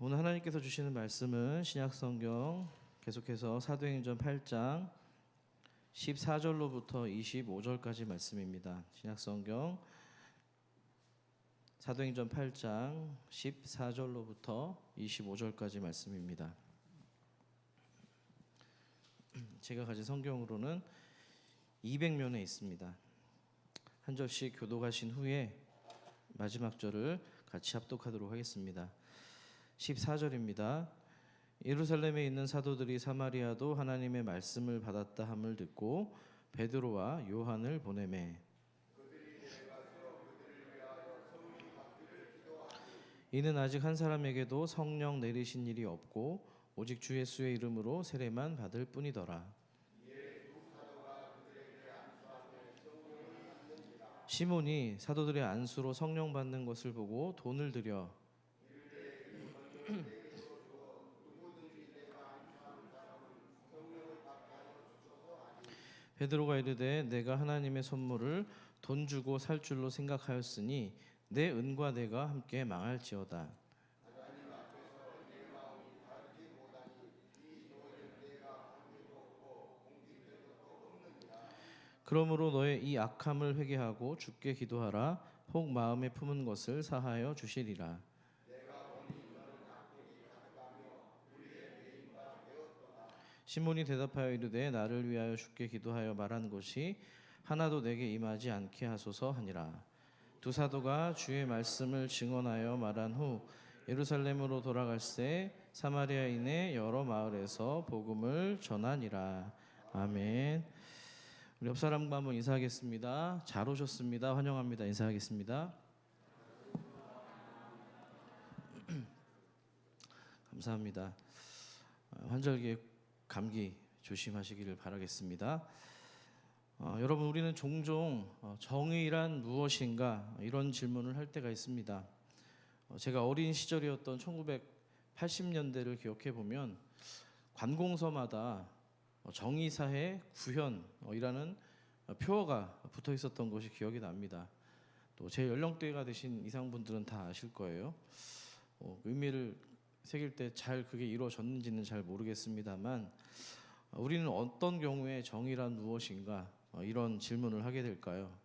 오늘 하나님께서 주시는 말씀은 신약성경 계속해서 사도행전 8장 14절로부터 25절까지 말씀입니다. 신약성경 사도행전 8장 14절로부터 25절까지 말씀입니다. 제가 가진 성경으로는 200면에 있습니다. 한 절씩 교독하신 후에 마지막 절을 같이 합독하도록 하겠습니다. 14절입니다. 예루살렘에 있는 사도들이 사마리아도 하나님의 말씀을 받았다 함을 듣고 베드로와 요한을 보내매 이는 아직 한 사람에게도 성령 내리신 일이 없고 오직 주 예수의 이름으로 세례만 받을 뿐이더라. 시몬이 사도들의 안수로 성령 받는 것을 보고 돈을 들여 베드로가 이르되 내가 하나님의 선물을 돈 주고 살 줄로 생각하였으니 내 은과 내가 함께 망할지어다. 그러므로 너의 이 악함을 회개하고 주께 기도하라. 혹 마음에 품은 것을 사하여 주시리라. 시몬이 대답하여 이르되 나를 위하여 주께 기도하여 말한 것이 하나도 내게 임하지 않게 하소서 하니라. 두 사도가 주의 말씀을 증언하여 말한 후 예루살렘으로 돌아갈새 사마리아인의 여러 마을에서 복음을 전하니라. 아멘. 우리 옆 사람과 한번 인사하겠습니다. 잘 오셨습니다. 환영합니다. 인사하겠습니다. 감사합니다. 환절기에 감기 조심하시기를 바라겠습니다. 여러분, 우리는 종종 정의란 무엇인가 이런 질문을 할 때가 있습니다. 제가 어린 시절이었던 1980년대를 기억해 보면 관공서마다 정의사회 구현이라는 표어가 붙어 있었던 것이 기억이 납니다. 또 제 연령대가 되신 이상분들은 다 아실 거예요. 의미를 새길 때 잘 그게 이루어졌는지는 잘 모르겠습니다만 우리는 어떤 경우에 정의란 무엇인가 이런 질문을 하게 될까요?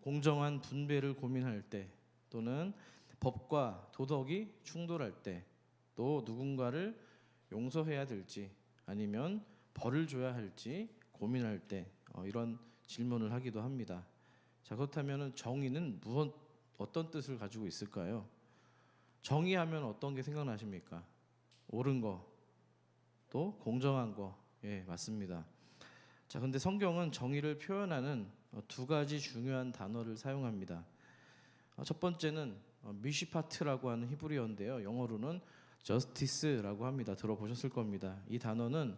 공정한 분배를 고민할 때, 또는 법과 도덕이 충돌할 때, 또 누군가를 용서해야 될지 아니면 벌을 줘야 할지 고민할 때 이런 질문을 하기도 합니다. 자, 그렇다면 정의는 어떤 뜻을 가지고 있을까요? 정의하면 어떤 게 생각나십니까? 옳은 거, 또 공정한 거. 예, 맞습니다. 자, 근데 성경은 정의를 표현하는 두 가지 중요한 단어를 사용합니다. 첫 번째는 미시파트라고 하는 히브리어인데요. 영어로는 justice라고 합니다. 들어보셨을 겁니다. 이 단어는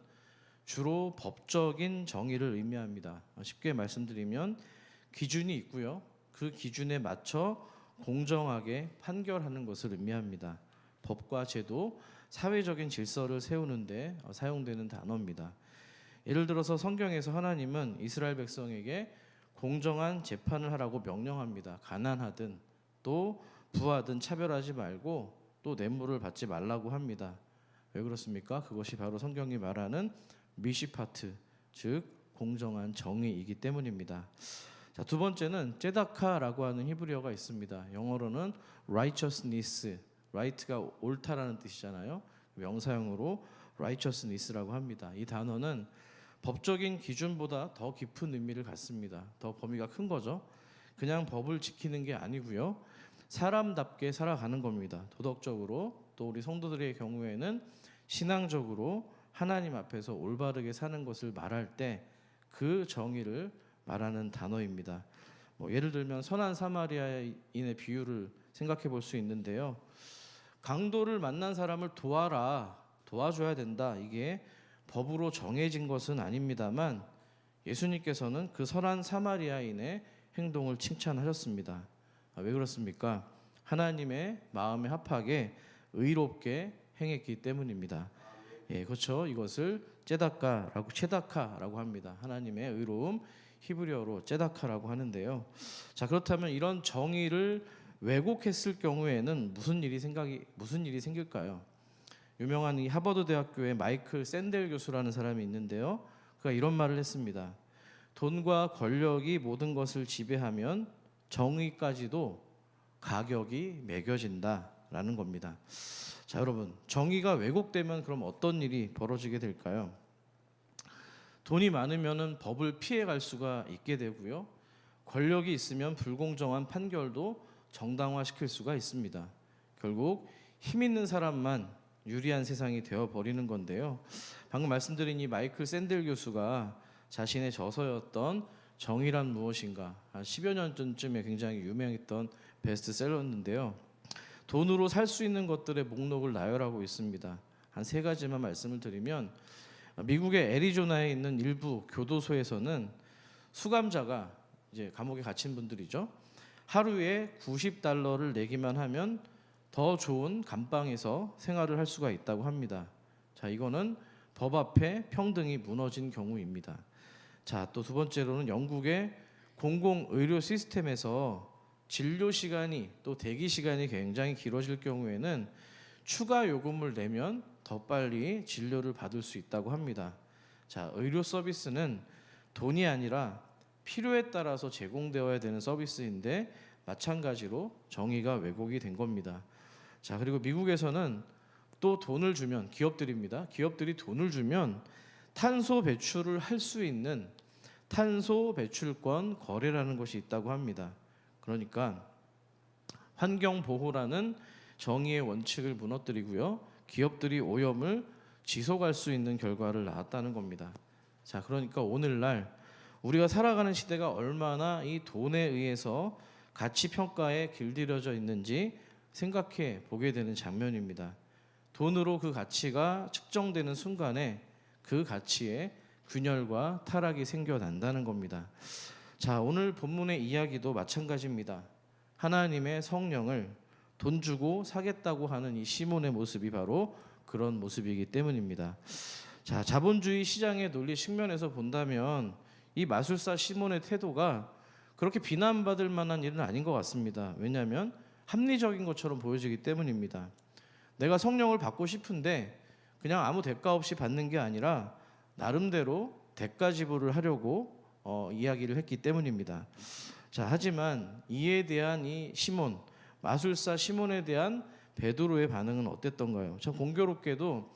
주로 법적인 정의를 의미합니다. 쉽게 말씀드리면 기준이 있고요. 그 기준에 맞춰 공정하게 판결하는 것을 의미합니다. 법과 제도, 사회적인 질서를 세우는데 사용되는 단어입니다. 예를 들어서 성경에서 하나님은 이스라엘 백성에게 공정한 재판을 하라고 명령합니다. 가난하든 또 부하든 차별하지 말고 또 뇌물을 받지 말라고 합니다. 왜 그렇습니까? 그것이 바로 성경이 말하는 미시파트, 즉 공정한 정의이기 때문입니다. 자, 두 번째는 제다카라고 하는 히브리어가 있습니다. 영어로는 righteousness, right가 옳다라는 뜻이잖아요. 명사형으로 righteousness라고 합니다. 이 단어는 법적인 기준보다 더 깊은 의미를 갖습니다. 더 범위가 큰 거죠. 그냥 법을 지키는 게 아니고요. 사람답게 살아가는 겁니다. 도덕적으로, 또 우리 성도들의 경우에는 신앙적으로 하나님 앞에서 올바르게 사는 것을 말할 때 그 정의를 말하는 단어입니다. 예를 들면 선한 사마리아인의 비유를 생각해 볼 수 있는데요. 강도를 만난 사람을 도와줘야 된다. 이게 법으로 정해진 것은 아닙니다만 예수님께서는 그 선한 사마리아인의 행동을 칭찬하셨습니다. 왜 그렇습니까? 하나님의 마음에 합하게 의롭게 행했기 때문입니다. 예, 그렇죠. 이것을 체다카라고 합니다. 하나님의 의로움, 히브리어로 제다카라고 하는데요. 자, 그렇다면 이런 정의를 왜곡했을 경우에는 무슨 일이 생길까요? 유명한 이 하버드 대학교의 마이클 샌델 교수라는 사람이 있는데요. 그가 이런 말을 했습니다. 돈과 권력이 모든 것을 지배하면 정의까지도 가격이 매겨진다라는 겁니다. 자, 여러분, 정의가 왜곡되면 그럼 어떤 일이 벌어지게 될까요? 돈이 많으면은 법을 피해갈 수가 있게 되고요. 권력이 있으면 불공정한 판결도 정당화시킬 수가 있습니다. 결국 힘 있는 사람만 유리한 세상이 되어버리는 건데요. 방금 말씀드린 이 마이클 샌델 교수가 자신의 저서였던 정의란 무엇인가, 한 10여 년 전쯤에 굉장히 유명했던 베스트셀러인데요. 돈으로 살 수 있는 것들의 목록을 나열하고 있습니다. 한 3가지만 말씀을 드리면, 미국의 애리조나에 있는 일부 교도소에서는 수감자가, 이제 감옥에 갇힌 분들이죠, 하루에 $90를 내기만 하면 더 좋은 감방에서 생활을 할 수가 있다고 합니다. 자, 이거는 법 앞에 평등이 무너진 경우입니다. 자, 또 두 번째로는 영국의 공공의료 시스템에서 진료 시간이, 또 대기 시간이 굉장히 길어질 경우에는 추가 요금을 내면 더 빨리 진료를 받을 수 있다고 합니다. 자, 의료 서비스는 돈이 아니라 필요에 따라서 제공되어야 되는 서비스인데 마찬가지로 정의가 왜곡이 된 겁니다. 자, 그리고 미국에서는 또 돈을 주면, 기업들입니다. 기업들이 돈을 주면 탄소 배출을 할 수 있는 탄소 배출권 거래라는 것이 있다고 합니다. 그러니까 환경 보호라는 정의의 원칙을 무너뜨리고요. 기업들이 오염을 지속할 수 있는 결과를 낳았다는 겁니다. 자, 그러니까 오늘날 우리가 살아가는 시대가 얼마나 이 돈에 의해서 가치 평가에 길들여져 있는지 생각해 보게 되는 장면입니다. 돈으로 그 가치가 측정되는 순간에 그 가치에 균열과 타락이 생겨난다는 겁니다. 자, 오늘 본문의 이야기도 마찬가지입니다. 하나님의 성령을 돈 주고 사겠다고 하는 이 시몬의 모습이 바로 그런 모습이기 때문입니다. 자, 자본주의 시장의 논리 측면에서 본다면 이 마술사 시몬의 태도가 그렇게 비난받을 만한 일은 아닌 것 같습니다. 왜냐하면 합리적인 것처럼 보여지기 때문입니다. 내가 성령을 받고 싶은데 그냥 아무 대가 없이 받는 게 아니라 나름대로 대가 지불을 하려고 이야기를 했기 때문입니다. 자, 하지만 이에 대한 이 시몬, 마술사 시몬에 대한 베드로의 반응은 어땠던가요? 참 공교롭게도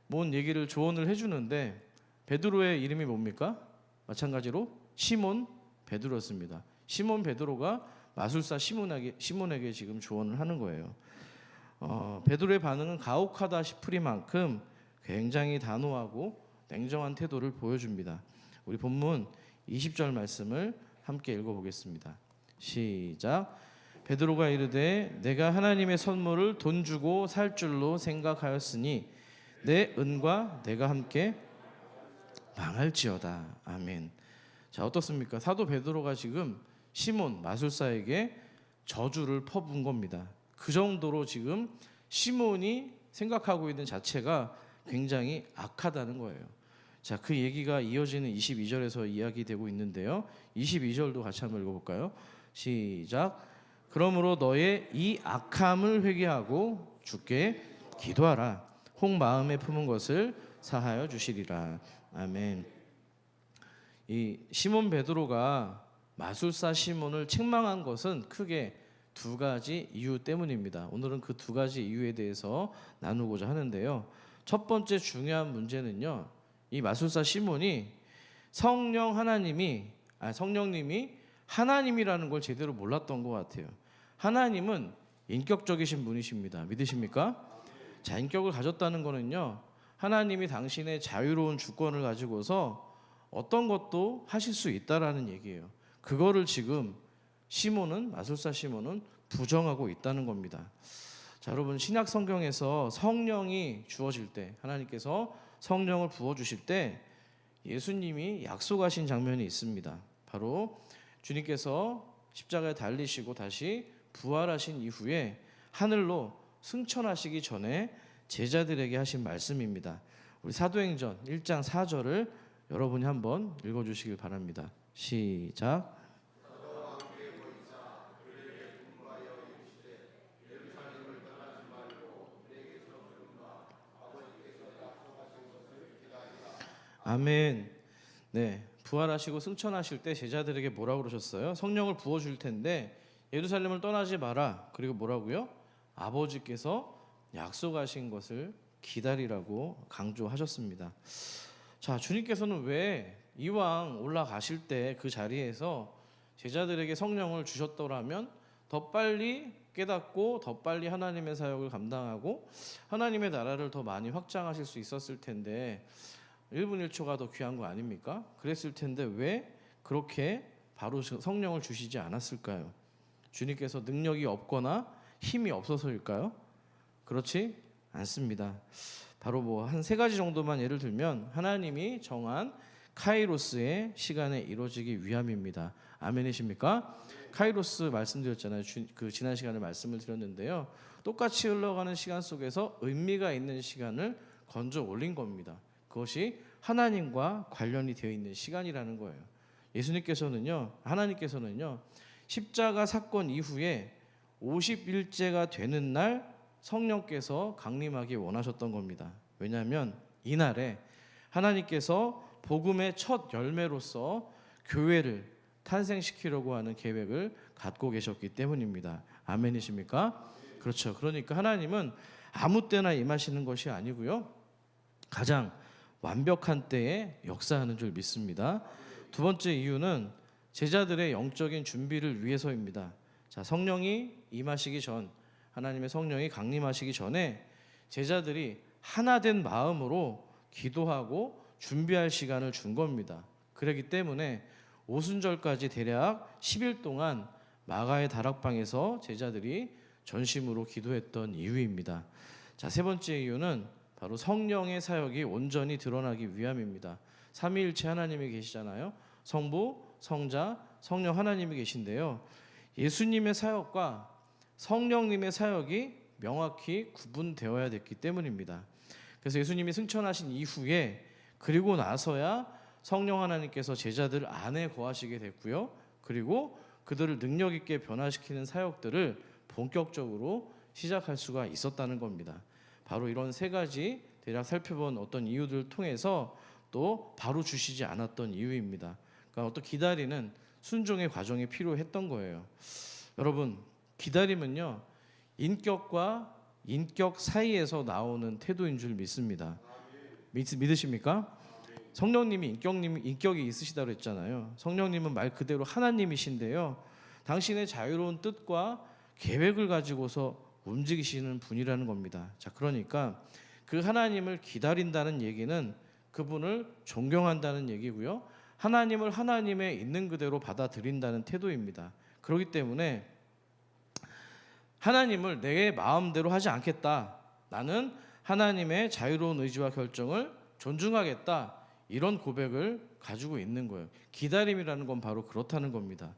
뭔 얘기를 조언을 해주는데 베드로의 이름이 뭡니까? 마찬가지로 시몬 베드로였습니다. 시몬 베드로가 마술사 시몬에게 지금 조언을 하는 거예요. 베드로의 반응은 가혹하다 싶으리만큼 굉장히 단호하고 냉정한 태도를 보여줍니다. 우리 본문 20절 말씀을 함께 읽어보겠습니다. 시작. 베드로가 이르되 내가 하나님의 선물을 돈 주고 살 줄로 생각하였으니 내 은과 내가 함께 망할지어다. 아멘. 자, 어떻습니까? 사도 베드로가 지금 시몬 마술사에게 저주를 퍼부은 겁니다. 그 정도로 지금 시몬이 생각하고 있는 자체가 굉장히 악하다는 거예요. 자, 그 얘기가 이어지는 22절에서 이야기되고 있는데요. 22절도 같이 한번 읽어볼까요? 시작. 그러므로 너의 이 악함을 회개하고 주께 기도하라. 혹 마음에 품은 것을 사하여 주시리라. 아멘. 이 시몬 베드로가 마술사 시몬을 책망한 것은 크게 2가지 이유 때문입니다. 오늘은 그 2가지 이유에 대해서 나누고자 하는데요. 첫 번째 중요한 문제는요, 이 마술사 시몬이 성령님이 하나님이라는 걸 제대로 몰랐던 것 같아요. 하나님은 인격적이신 분이십니다. 믿으십니까? 자, 인격을 가졌다는 거는요, 하나님이 당신의 자유로운 주권을 가지고서 어떤 것도 하실 수 있다라는 얘기예요. 그거를 지금 마술사 시몬은 부정하고 있다는 겁니다. 자, 여러분, 신약 성경에서 성령이 주어질 때, 하나님께서 성령을 부어주실 때 예수님이 약속하신 장면이 있습니다. 바로 주님께서 십자가에 달리시고 다시 부활하신 이후에 하늘로 승천하시기 전에 제자들에게 하신 말씀입니다. 우리 사도행전 1장 4절을 여러분이 한번 읽어주시길 바랍니다. 시작. 아멘. 네, 부활하시고 승천하실 때 제자들에게 뭐라고 그러셨어요? 성령을 부어 줄 텐데 예루살렘을 떠나지 마라. 그리고 뭐라고요? 아버지께서 약속하신 것을 기다리라고 강조하셨습니다. 자, 주님께서는 왜 이왕 올라가실 때 그 자리에서 제자들에게 성령을 주셨더라면 더 빨리 깨닫고 더 빨리 하나님의 사역을 감당하고 하나님의 나라를 더 많이 확장하실 수 있었을 텐데 1분 1초가 더 귀한 거 아닙니까? 그랬을 텐데 왜 그렇게 바로 성령을 주시지 않았을까요? 주님께서 능력이 없거나 힘이 없어서일까요? 그렇지 않습니다. 바로 뭐 한 세 가지 정도만 예를 들면 하나님이 정한 카이로스의 시간에 이루어지기 위함입니다. 아멘이십니까? 카이로스 말씀드렸잖아요. 그 지난 시간에 말씀을 드렸는데요. 똑같이 흘러가는 시간 속에서 의미가 있는 시간을 건져 올린 겁니다. 그것이 하나님과 관련이 되어 있는 시간이라는 거예요. 하나님께서는요, 십자가 사건 이후에 50일째가 되는 날 성령께서 강림하기 원하셨던 겁니다. 왜냐하면 이날에 하나님께서 복음의 첫 열매로서 교회를 탄생시키려고 하는 계획을 갖고 계셨기 때문입니다. 아멘이십니까? 그렇죠. 그러니까 하나님은 아무 때나 임하시는 것이 아니고요. 가장 완벽한 때에 역사하는 줄 믿습니다. 두 번째 이유는 제자들의 영적인 준비를 위해서입니다. 자, 성령이 임하시기 전, 하나님의 성령이 강림하시기 전에 제자들이 하나된 마음으로 기도하고 준비할 시간을 준 겁니다. 그렇기 때문에 오순절까지 대략 10일 동안 마가의 다락방에서 제자들이 전심으로 기도했던 이유입니다. 자, 세 번째 이유는 바로 성령의 사역이 온전히 드러나기 위함입니다. 삼위일체 하나님이 계시잖아요. 성부, 성자, 성령 하나님이 계신데요. 예수님의 사역과 성령님의 사역이 명확히 구분되어야 됐기 때문입니다. 그래서 예수님이 승천하신 이후에 그리고 나서야 성령 하나님께서 제자들 안에 거하시게 됐고요. 그리고 그들을 능력 있게 변화시키는 사역들을 본격적으로 시작할 수가 있었다는 겁니다. 바로 이런 세 가지 대략 살펴본 어떤 이유들을 통해서 또 바로 주시지 않았던 이유입니다. 그러니까 어떤 기다리는 순종의 과정이 필요했던 거예요. 여러분, 기다림은요, 인격과 인격 사이에서 나오는 태도인 줄 믿습니다. 믿으십니까? 성령님이 인격이 있으시다고 했잖아요. 성령님은 말 그대로 하나님이신데요. 당신의 자유로운 뜻과 계획을 가지고서 움직이시는 분이라는 겁니다. 자, 그러니까 그 하나님을 기다린다는 얘기는 그분을 존경한다는 얘기고요. 하나님을 하나님의 있는 그대로 받아들인다는 태도입니다. 그렇기 때문에 하나님을 내 마음대로 하지 않겠다. 나는 하나님의 자유로운 의지와 결정을 존중하겠다. 이런 고백을 가지고 있는 거예요. 기다림이라는 건 바로 그렇다는 겁니다.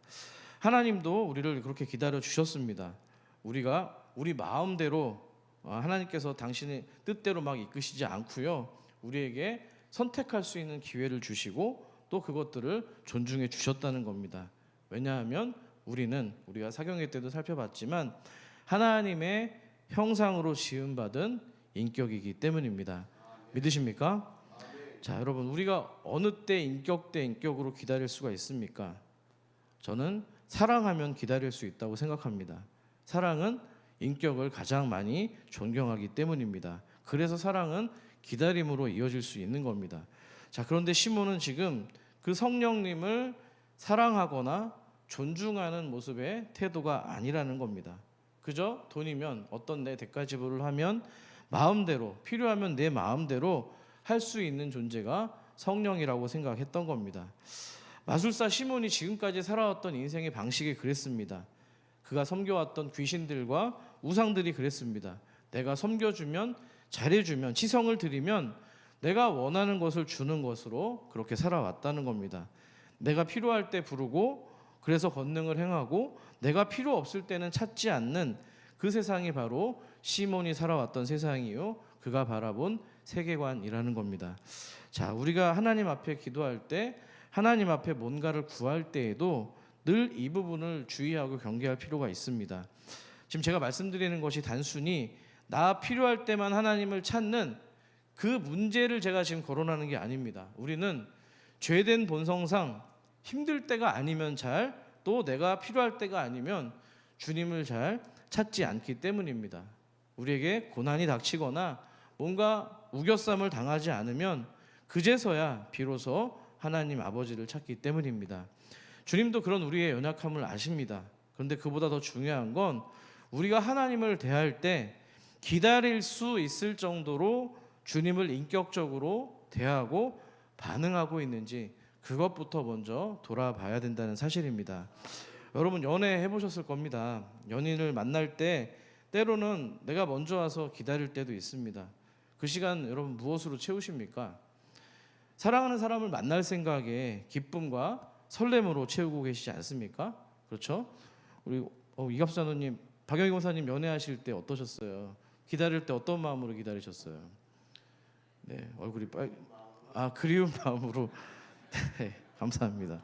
하나님도 우리를 그렇게 기다려 주셨습니다. 우리가 우리 마음대로 하나님께서 당신의 뜻대로 막 이끄시지 않고요. 우리에게 선택할 수 있는 기회를 주시고 또 그것들을 존중해 주셨다는 겁니다. 왜냐하면 우리가 사경회 때도 살펴봤지만 하나님의 형상으로 지음받은 인격이기 때문입니다. 믿으십니까? 자, 여러분, 우리가 어느 때 인격 때 인격으로 기다릴 수가 있습니까? 저는 사랑하면 기다릴 수 있다고 생각합니다. 사랑은 인격을 가장 많이 존경하기 때문입니다. 그래서 사랑은 기다림으로 이어질 수 있는 겁니다. 자, 그런데 시몬은 지금 그 성령님을 사랑하거나 존중하는 모습의 태도가 아니라는 겁니다. 그저 돈이면 어떤 내 대가 지불을 하면 마음대로 필요하면 내 마음대로 할 수 있는 존재가 성령이라고 생각했던 겁니다. 마술사 시몬이 지금까지 살아왔던 인생의 방식이 그랬습니다. 그가 섬겨왔던 귀신들과 우상들이 그랬습니다. 내가 섬겨주면, 잘해주면, 치성을 드리면 내가 원하는 것을 주는 것으로 그렇게 살아왔다는 겁니다. 내가 필요할 때 부르고 그래서 권능을 행하고 내가 필요 없을 때는 찾지 않는 그 세상이 바로 시몬이 살아왔던 세상이요, 그가 바라본 세계관이라는 겁니다. 자, 우리가 하나님 앞에 기도할 때, 하나님 앞에 뭔가를 구할 때에도 늘 이 부분을 주의하고 경계할 필요가 있습니다. 지금 제가 말씀드리는 것이 단순히 나 필요할 때만 하나님을 찾는 그 문제를 제가 지금 거론하는 게 아닙니다. 우리는 죄된 본성상 힘들 때가 아니면 또 내가 필요할 때가 아니면 주님을 잘 찾지 않기 때문입니다. 우리에게 고난이 닥치거나 뭔가 우겨쌈을 당하지 않으면 그제서야 비로소 하나님 아버지를 찾기 때문입니다. 주님도 그런 우리의 연약함을 아십니다. 그런데 그보다 더 중요한 건 우리가 하나님을 대할 때 기다릴 수 있을 정도로 주님을 인격적으로 대하고 반응하고 있는지 그것부터 먼저 돌아봐야 된다는 사실입니다. 여러분 연애 해보셨을 겁니다. 연인을 만날 때 때로는 내가 먼저 와서 기다릴 때도 있습니다. 그 시간 여러분 무엇으로 채우십니까? 사랑하는 사람을 만날 생각에 기쁨과 설렘으로 채우고 계시지 않습니까? 그렇죠? 우리 이갑산호님, 박영희 권사님 연애하실 때 어떠셨어요? 기다릴 때 어떤 마음으로 기다리셨어요? 네, 얼굴이 그리운 마음으로. 네, 감사합니다.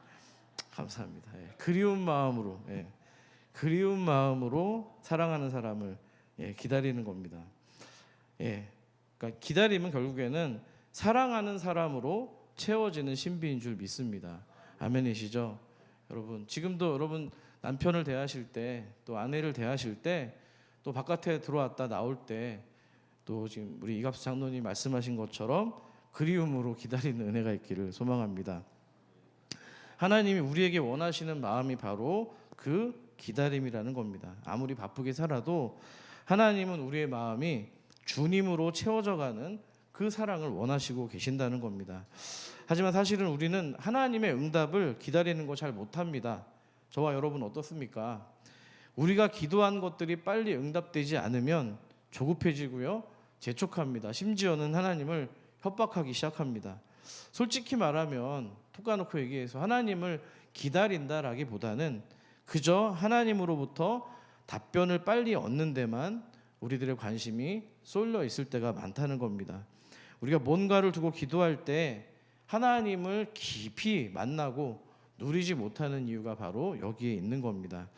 그리운 마음으로, 그리운 마음으로 사랑하는 사람을 기다리는 겁니다. 그러니까 기다림은 결국에는 사랑하는 사람으로 채워지는 신비인 줄 믿습니다. 아멘이시죠? 여러분 지금도 여러분 남편을 대하실 때 또 아내를 대하실 때 또 바깥에 들어왔다 나올 때 또 지금 우리 이갑수 장로님 말씀하신 것처럼 그리움으로 기다리는 은혜가 있기를 소망합니다. 하나님이 우리에게 원하시는 마음이 바로 그 기다림이라는 겁니다. 아무리 바쁘게 살아도 하나님은 우리의 마음이 주님으로 채워져가는 그 사랑을 원하시고 계신다는 겁니다. 하지만 사실은 우리는 하나님의 응답을 기다리는 거 잘 못합니다. 저와 여러분 어떻습니까? 우리가 기도한 것들이 빨리 응답되지 않으면 조급해지고요, 재촉합니다. 심지어는 하나님을 협박하기 시작합니다. 솔직히 말하면 톡 까놓고 얘기해서 하나님을 기다린다라기보다는 그저 하나님으로부터 답변을 빨리 얻는 데만 우리들의 관심이 쏠려 있을 때가 많다는 겁니다. 우리가 뭔가를 두고 기도할 때 하나님을 깊이 만나고 누리지 못하는 이유가 바로 여기에 있는 겁니다.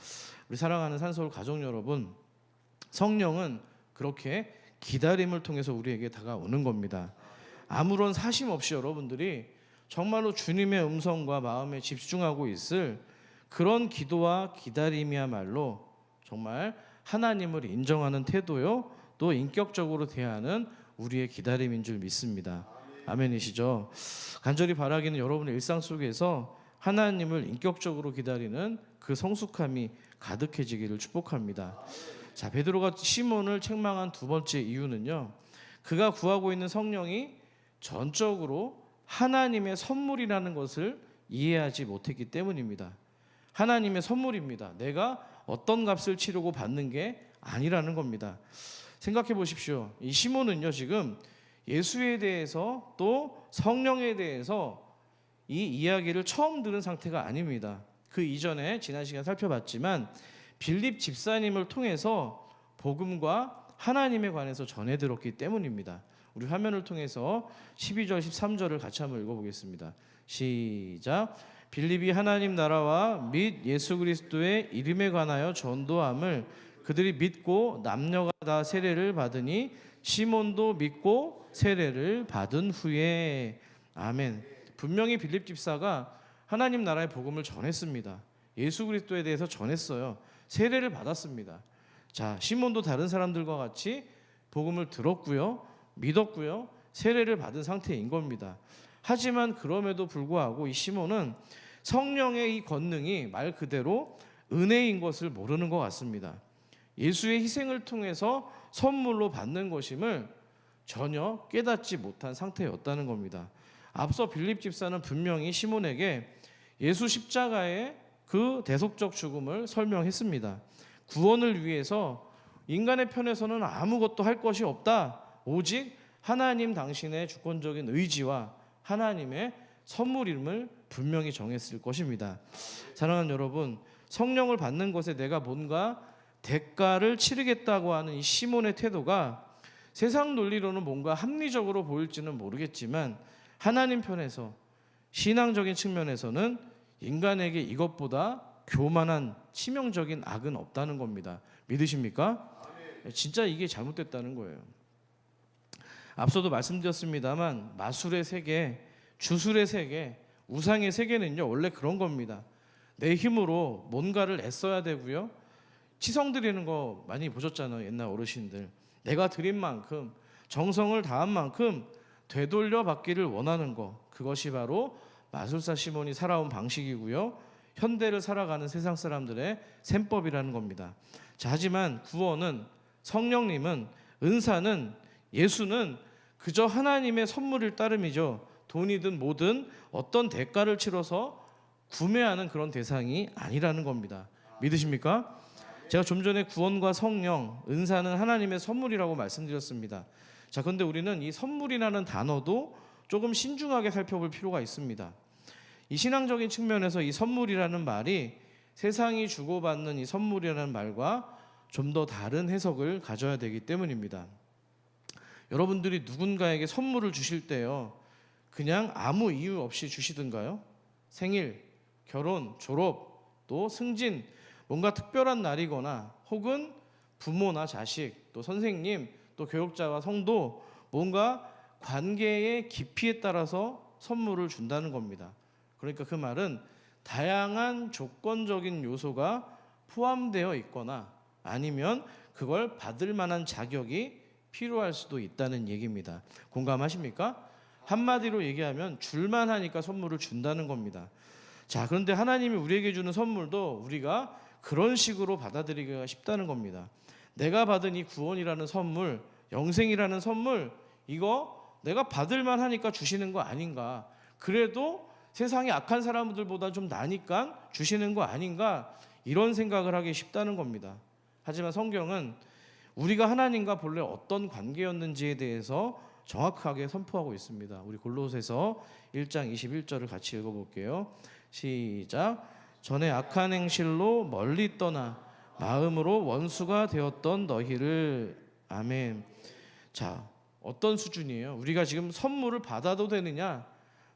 우리 사랑하는 산서울 가족 여러분, 성령은 그렇게 기다림을 통해서 우리에게 다가오는 겁니다. 아무런 사심 없이 여러분들이 정말로 주님의 음성과 마음에 집중하고 있을 그런 기도와 기다림이야말로 정말 하나님을 인정하는 태도요, 또 인격적으로 대하는 우리의 기다림인 줄 믿습니다. 아멘이시죠? 간절히 바라기는 여러분의 일상 속에서 하나님을 인격적으로 기다리는 그 성숙함이 가득해지기를 축복합니다. 자, 베드로가 시몬을 책망한 두 번째 이유는요, 그가 구하고 있는 성령이 전적으로 하나님의 선물이라는 것을 이해하지 못했기 때문입니다. 하나님의 선물입니다. 내가 어떤 값을 치르고 받는 게 아니라는 겁니다. 생각해 보십시오. 이 시몬은요, 지금 예수에 대해서 또 성령에 대해서 이 이야기를 처음 들은 상태가 아닙니다. 그 이전에 지난 시간 살펴봤지만 빌립 집사님을 통해서 복음과 하나님에 관해서 전해 들었기 때문입니다. 우리 화면을 통해서 12절 13절을 같이 한번 읽어보겠습니다. 시작. 빌립이 하나님 나라와 및 예수 그리스도의 이름에 관하여 전도함을 그들이 믿고 남녀가 다 세례를 받으니 시몬도 믿고 세례를 받은 후에. 아멘. 분명히 빌립 집사가 하나님 나라의 복음을 전했습니다. 예수 그리스도에 대해서 전했어요. 세례를 받았습니다. 자, 시몬도 다른 사람들과 같이 복음을 들었고요, 믿었고요, 세례를 받은 상태인 겁니다. 하지만 그럼에도 불구하고 이 시몬은 성령의 이 권능이 말 그대로 은혜인 것을 모르는 것 같습니다. 예수의 희생을 통해서 선물로 받는 것임을 전혀 깨닫지 못한 상태였다는 겁니다. 앞서 빌립 집사는 분명히 시몬에게 예수 십자가의 그 대속적 죽음을 설명했습니다. 구원을 위해서 인간의 편에서는 아무것도 할 것이 없다. 오직 하나님 당신의 주권적인 의지와 하나님의 선물임을 분명히 정했을 것입니다. 사랑하는 여러분, 성령을 받는 것에 내가 뭔가 대가를 치르겠다고 하는 이 시몬의 태도가 세상 논리로는 뭔가 합리적으로 보일지는 모르겠지만 하나님 편에서 신앙적인 측면에서는 인간에게 이것보다 교만한 치명적인 악은 없다는 겁니다. 믿으십니까? 진짜 이게 잘못됐다는 거예요. 앞서도 말씀드렸습니다만 마술의 세계, 주술의 세계, 우상의 세계는요 원래 그런 겁니다. 내 힘으로 뭔가를 애써야 되고요. 치성 드리는 거 많이 보셨잖아요. 옛날 어르신들. 내가 드린 만큼 정성을 다한 만큼 되돌려 받기를 원하는 거, 그것이 바로 마술사 시몬이 살아온 방식이고요. 현대를 살아가는 세상 사람들의 셈법이라는 겁니다. 자, 하지만 구원은, 성령님은, 은사는, 예수는 그저 하나님의 선물일 따름이죠. 돈이든 뭐든 어떤 대가를 치러서 구매하는 그런 대상이 아니라는 겁니다. 믿으십니까? 제가 좀 전에 구원과 성령, 은사는 하나님의 선물이라고 말씀드렸습니다. 자, 그런데 우리는 이 선물이라는 단어도 조금 신중하게 살펴볼 필요가 있습니다. 이 신앙적인 측면에서 이 선물이라는 말이 세상이 주고받는 이 선물이라는 말과 좀 더 다른 해석을 가져야 되기 때문입니다. 여러분들이 누군가에게 선물을 주실 때요, 그냥 아무 이유 없이 주시던가요? 생일, 결혼, 졸업, 또 승진, 뭔가 특별한 날이거나 혹은 부모나 자식, 또 선생님, 또 교육자와 성도, 뭔가 관계의 깊이에 따라서 선물을 준다는 겁니다. 그러니까 그 말은 다양한 조건적인 요소가 포함되어 있거나 아니면 그걸 받을 만한 자격이 필요할 수도 있다는 얘기입니다. 공감하십니까? 한마디로 얘기하면 줄만 하니까 선물을 준다는 겁니다. 자, 그런데 하나님이 우리에게 주는 선물도 우리가 그런 식으로 받아들이기가 쉽다는 겁니다. 내가 받은 이 구원이라는 선물, 영생이라는 선물, 이거 내가 받을만 하니까 주시는 거 아닌가? 그래도 세상에 악한 사람들보다 좀 나니까 주시는 거 아닌가? 이런 생각을 하기 쉽다는 겁니다. 하지만 성경은 우리가 하나님과 본래 어떤 관계였는지에 대해서 정확하게 선포하고 있습니다. 우리 골로새서 1장 21절을 같이 읽어볼게요. 시작. 전에 악한 행실로 멀리 떠나 마음으로 원수가 되었던 너희를. 아멘. 자, 어떤 수준이에요? 우리가 지금 선물을 받아도 되느냐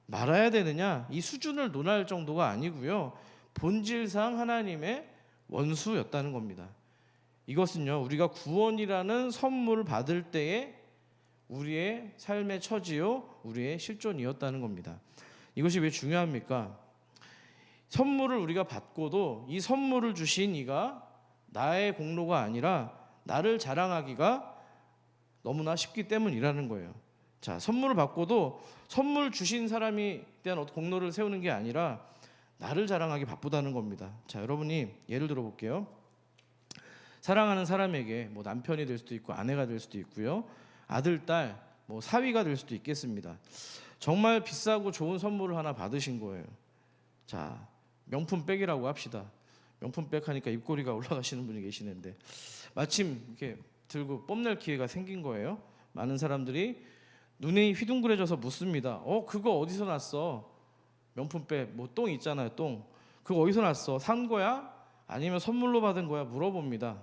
말아야 되느냐, 이 수준을 논할 정도가 아니고요, 본질상 하나님의 원수였다는 겁니다. 이것은요, 우리가 구원이라는 선물을 받을 때에 우리의 삶의 처지요, 우리의 실존이었다는 겁니다. 이것이 왜 중요합니까? 선물을 우리가 받고도 이 선물을 주신 이가 나의 공로가 아니라 나를 자랑하기가 너무나 쉽기 때문이라는 거예요. 자, 선물을 받고도 선물 주신 사람에 대한 공로를 세우는 게 아니라 나를 자랑하기 바쁘다는 겁니다. 자, 여러분이 예를 들어 볼게요. 사랑하는 사람에게 뭐 남편이 될 수도 있고 아내가 될 수도 있고요, 아들, 딸, 뭐 사위가 될 수도 있겠습니다. 정말 비싸고 좋은 선물을 하나 받으신 거예요. 자, 명품백이라고 합시다. 명품백 하니까 입꼬리가 올라가시는 분이 계시는데 마침 이렇게 들고 뽐낼 기회가 생긴 거예요. 많은 사람들이 눈이 휘둥그레져서 묻습니다. 그거 어디서 났어? 명품백, 뭐 똥 있잖아요, 똥. 그거 어디서 났어? 산 거야? 아니면 선물로 받은 거야? 물어봅니다.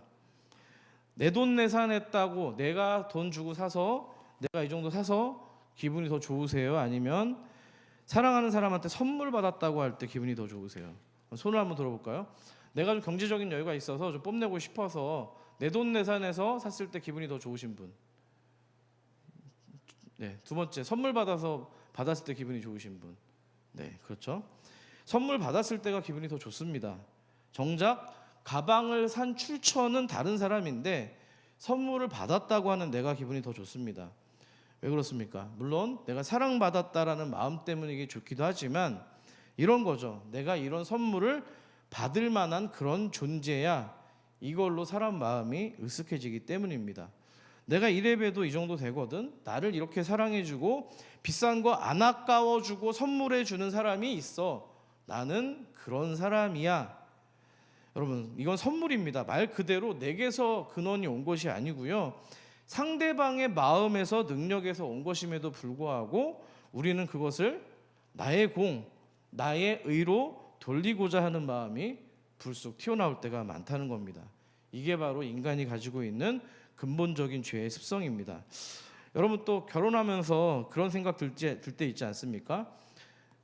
내돈내산했다고 내가 돈 주고 사서, 내가 이 정도 사서 기분이 더 좋으세요? 아니면 사랑하는 사람한테 선물 받았다고 할 때 기분이 더 좋으세요? 손을 한번 들어볼까요? 내가 좀 경제적인 여유가 있어서 좀 뽐내고 싶어서 내돈내산해서 샀을 때 기분이 더 좋으신 분. 네, 두 번째, 선물 받아서 받았을 때 기분이 좋으신 분. 네, 그렇죠. 선물 받았을 때가 기분이 더 좋습니다. 정작 가방을 산 출처는 다른 사람인데 선물을 받았다고 하는 내가 기분이 더 좋습니다. 왜 그렇습니까? 물론 내가 사랑받았다라는 마음 때문에 이게 좋기도 하지만 이런 거죠. 내가 이런 선물을 받을 만한 그런 존재야, 이걸로 사람 마음이 으쓱해지기 때문입니다. 내가 이래봬도 이 정도 되거든, 나를 이렇게 사랑해주고 비싼 거 안 아까워주고 선물해주는 사람이 있어, 나는 그런 사람이야. 여러분, 이건 선물입니다. 말 그대로 내게서 근원이 온 것이 아니고요, 상대방의 마음에서, 능력에서 온 것임에도 불구하고 우리는 그것을 나의 공, 나의 의로 돌리고자 하는 마음이 불쑥 튀어나올 때가 많다는 겁니다. 이게 바로 인간이 가지고 있는 근본적인 죄의 습성입니다. 여러분, 또 결혼하면서 그런 생각 들 때 있지 않습니까?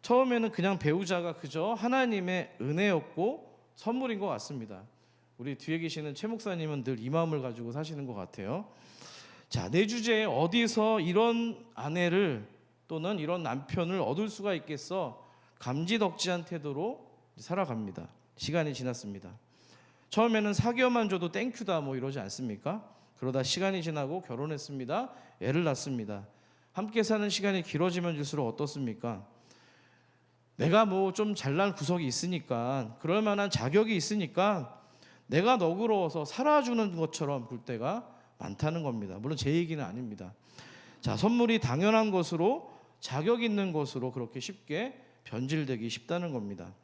처음에는 그냥 배우자가 그저 하나님의 은혜였고 선물인 것 같습니다. 우리 뒤에 계시는 최 목사님은 늘 이 마음을 가지고 사시는 것 같아요. 자, 내 주제에 어디서 이런 아내를 또는 이런 남편을 얻을 수가 있겠어? 감지덕지한 태도로 살아갑니다. 시간이 지났습니다. 처음에는 사귀어만 줘도 땡큐다 뭐 이러지 않습니까? 그러다 시간이 지나고 결혼했습니다. 애를 낳습니다. 함께 사는 시간이 길어지면 길수록 어떻습니까? 내가 뭐 좀 잘난 구석이 있으니까, 그럴 만한 자격이 있으니까 내가 너그러워서 살아주는 것처럼 볼 때가 많다는 겁니다. 물론 제 얘기는 아닙니다. 자, 선물이 당연한 것으로, 자격 있는 것으로 그렇게 쉽게 변질되기 쉽다는 겁니다.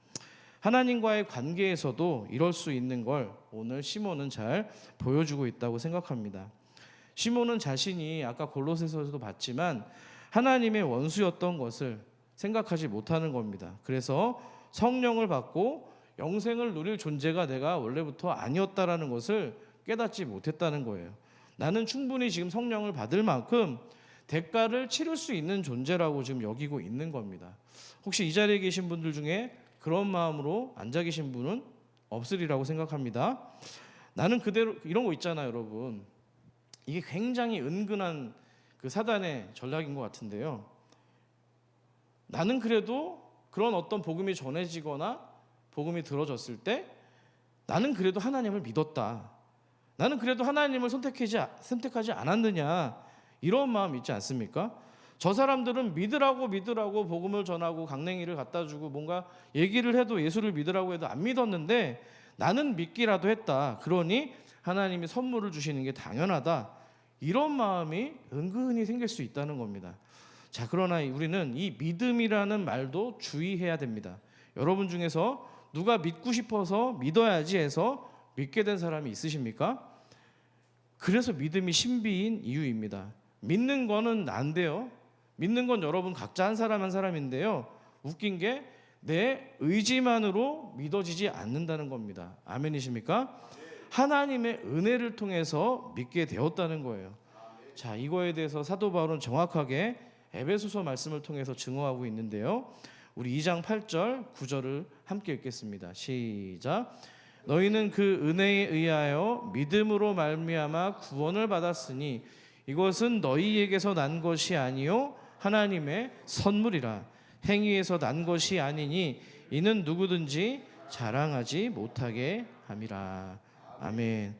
하나님과의 관계에서도 이럴 수 있는 걸 오늘 시몬은 잘 보여주고 있다고 생각합니다. 시몬은 자신이 아까 골로새서에서도 봤지만 하나님의 원수였던 것을 생각하지 못하는 겁니다. 그래서 성령을 받고 영생을 누릴 존재가 내가 원래부터 아니었다라는 것을 깨닫지 못했다는 거예요. 나는 충분히 지금 성령을 받을 만큼 대가를 치를 수 있는 존재라고 지금 여기고 있는 겁니다. 혹시 이 자리에 계신 분들 중에 그런 마음으로 앉아 계신 분은 없으리라고 생각합니다. 나는 그대로, 이런 거 있잖아요, 여러분. 이게 굉장히 은근한 그 사단의 전략인 것 같은데요. 나는 그래도 그런 어떤 복음이 전해지거나 복음이 들어졌을 때 나는 그래도 하나님을 믿었다. 나는 그래도 하나님을 선택하지 않았느냐, 이런 마음 있지 않습니까? 저 사람들은 믿으라고 복음을 전하고 강냉이를 갖다 주고 뭔가 얘기를 해도 예수를 믿으라고 해도 안 믿었는데 나는 믿기라도 했다. 그러니 하나님이 선물을 주시는 게 당연하다. 이런 마음이 은근히 생길 수 있다는 겁니다. 자, 그러나 우리는 이 믿음이라는 말도 주의해야 됩니다. 여러분 중에서 누가 믿고 싶어서 믿어야지 해서 믿게 된 사람이 있으십니까? 그래서 믿음이 신비인 이유입니다. 믿는 거는 안 돼요. 믿는 건 여러분 각자 한 사람 한 사람인데요. 웃긴 게 내 의지만으로 믿어지지 않는다는 겁니다. 아멘이십니까? 하나님의 은혜를 통해서 믿게 되었다는 거예요. 자, 이거에 대해서 사도 바울은 정확하게 에베소서 말씀을 통해서 증거하고 있는데요. 우리 2장 8절 9절을 함께 읽겠습니다. 시작. 너희는 그 은혜에 의하여 믿음으로 말미암아 구원을 받았으니 이것은 너희에게서 난 것이 아니요 하나님의 선물이라. 행위에서 난 것이 아니니 이는 누구든지 자랑하지 못하게 함이라. 아멘.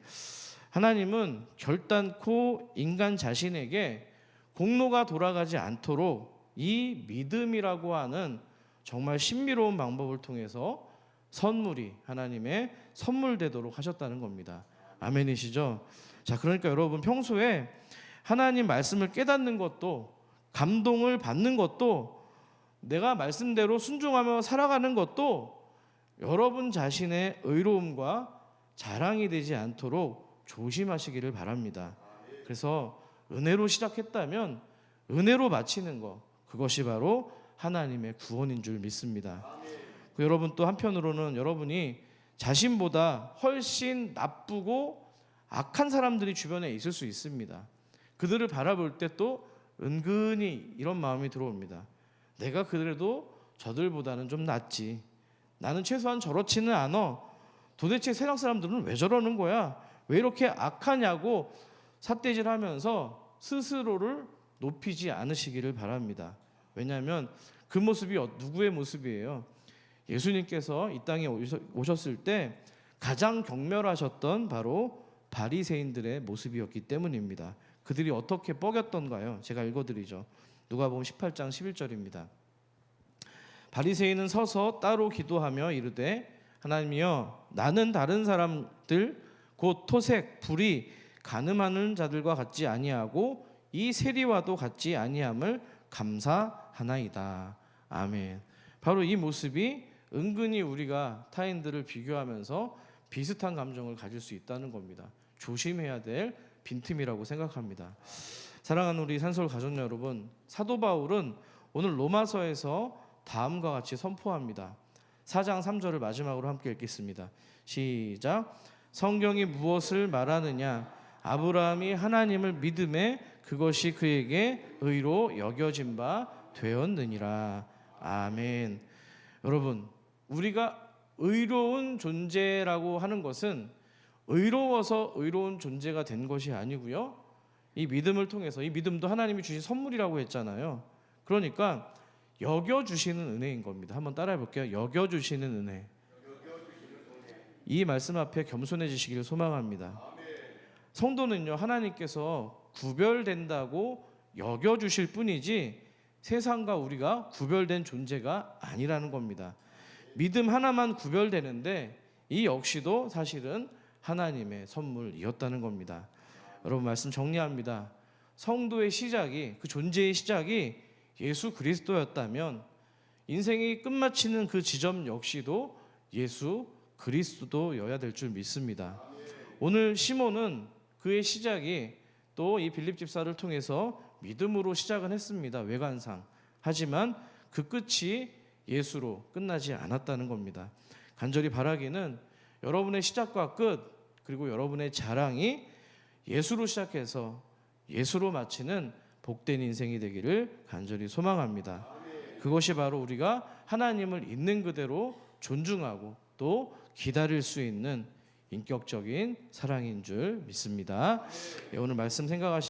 하나님은 결단코 인간 자신에게 공로가 돌아가지 않도록 이 믿음이라고 하는 정말 신비로운 방법을 통해서 선물이 하나님의 선물되도록 하셨다는 겁니다. 아멘이시죠? 자, 그러니까 여러분 평소에 하나님 말씀을 깨닫는 것도, 감동을 받는 것도, 내가 말씀대로 순종하며 살아가는 것도 여러분 자신의 의로움과 자랑이 되지 않도록 조심하시기를 바랍니다. 그래서 은혜로 시작했다면 은혜로 마치는 것, 그것이 바로 하나님의 구원인 줄 믿습니다. 여러분 또 한편으로는 여러분이 자신보다 훨씬 나쁘고 악한 사람들이 주변에 있을 수 있습니다. 그들을 바라볼 때 또 은근히 이런 마음이 들어옵니다. 내가 그래도 저들보다는 좀 낫지. 나는 최소한 저렇지는 않아. 도대체 세상 사람들은 왜 저러는 거야? 왜 이렇게 악하냐고 삿대질하면서 스스로를 높이지 않으시기를 바랍니다. 왜냐하면 그 모습이 누구의 모습이에요? 예수님께서 이 땅에 오셨을 때 가장 경멸하셨던 바로 바리새인들의 모습이었기 때문입니다. 그들이 어떻게 뻐겼던가요? 제가 읽어드리죠. 누가복음 18장 11절입니다. 바리새인은 서서 따로 기도하며 이르되 하나님이여 나는 다른 사람들 곧 토색, 불의, 간음하는 자들과 같지 아니하고 이 세리와도 같지 아니함을 감사하나이다. 아멘. 바로 이 모습이 은근히 우리가 타인들을 비교하면서 비슷한 감정을 가질 수 있다는 겁니다. 조심해야 될 빈틈이라고 생각합니다. 사랑하는 우리 산서울 가족 여러분, 사도 바울은 오늘 로마서에서 다음과 같이 선포합니다. 4장 3절을 마지막으로 함께 읽겠습니다. 시작. 성경이 무엇을 말하느냐? 아브라함이 하나님을 믿음에 그것이 그에게 의로 여겨진 바 되었느니라. 아멘. 여러분, 우리가 의로운 존재라고 하는 것은 의로워서 의로운 존재가 된 것이 아니고요, 이 믿음을 통해서, 이 믿음도 하나님이 주신 선물이라고 했잖아요. 그러니까 여겨주시는 은혜인 겁니다. 한번 따라해 볼게요. 여겨주시는 은혜. 이 말씀 앞에 겸손해지시기를 소망합니다. 성도는요, 하나님께서 구별된다고 여겨주실 뿐이지 세상과 우리가 구별된 존재가 아니라는 겁니다. 믿음 하나만 구별되는데 이 역시도 사실은 하나님의 선물이었다는 겁니다. 여러분, 말씀 정리합니다. 성도의 시작이, 그 존재의 시작이 예수 그리스도였다면 인생이 끝마치는 그 지점 역시도 예수 그리스도여야 될 줄 믿습니다. 오늘 시몬은 그의 시작이 또 이 빌립 집사를 통해서 믿음으로 시작은 했습니다. 외관상. 하지만 그 끝이 예수로 끝나지 않았다는 겁니다. 간절히 바라기는 여러분의 시작과 끝, 그리고 여러분의 자랑이 예수로 시작해서 예수로 마치는 복된 인생이 되기를 간절히 소망합니다. 그것이 바로 우리가 하나님을 있는 그대로 존중하고 또 기다릴 수 있는 인격적인 사랑인 줄 믿습니다. 오늘 말씀 생각하시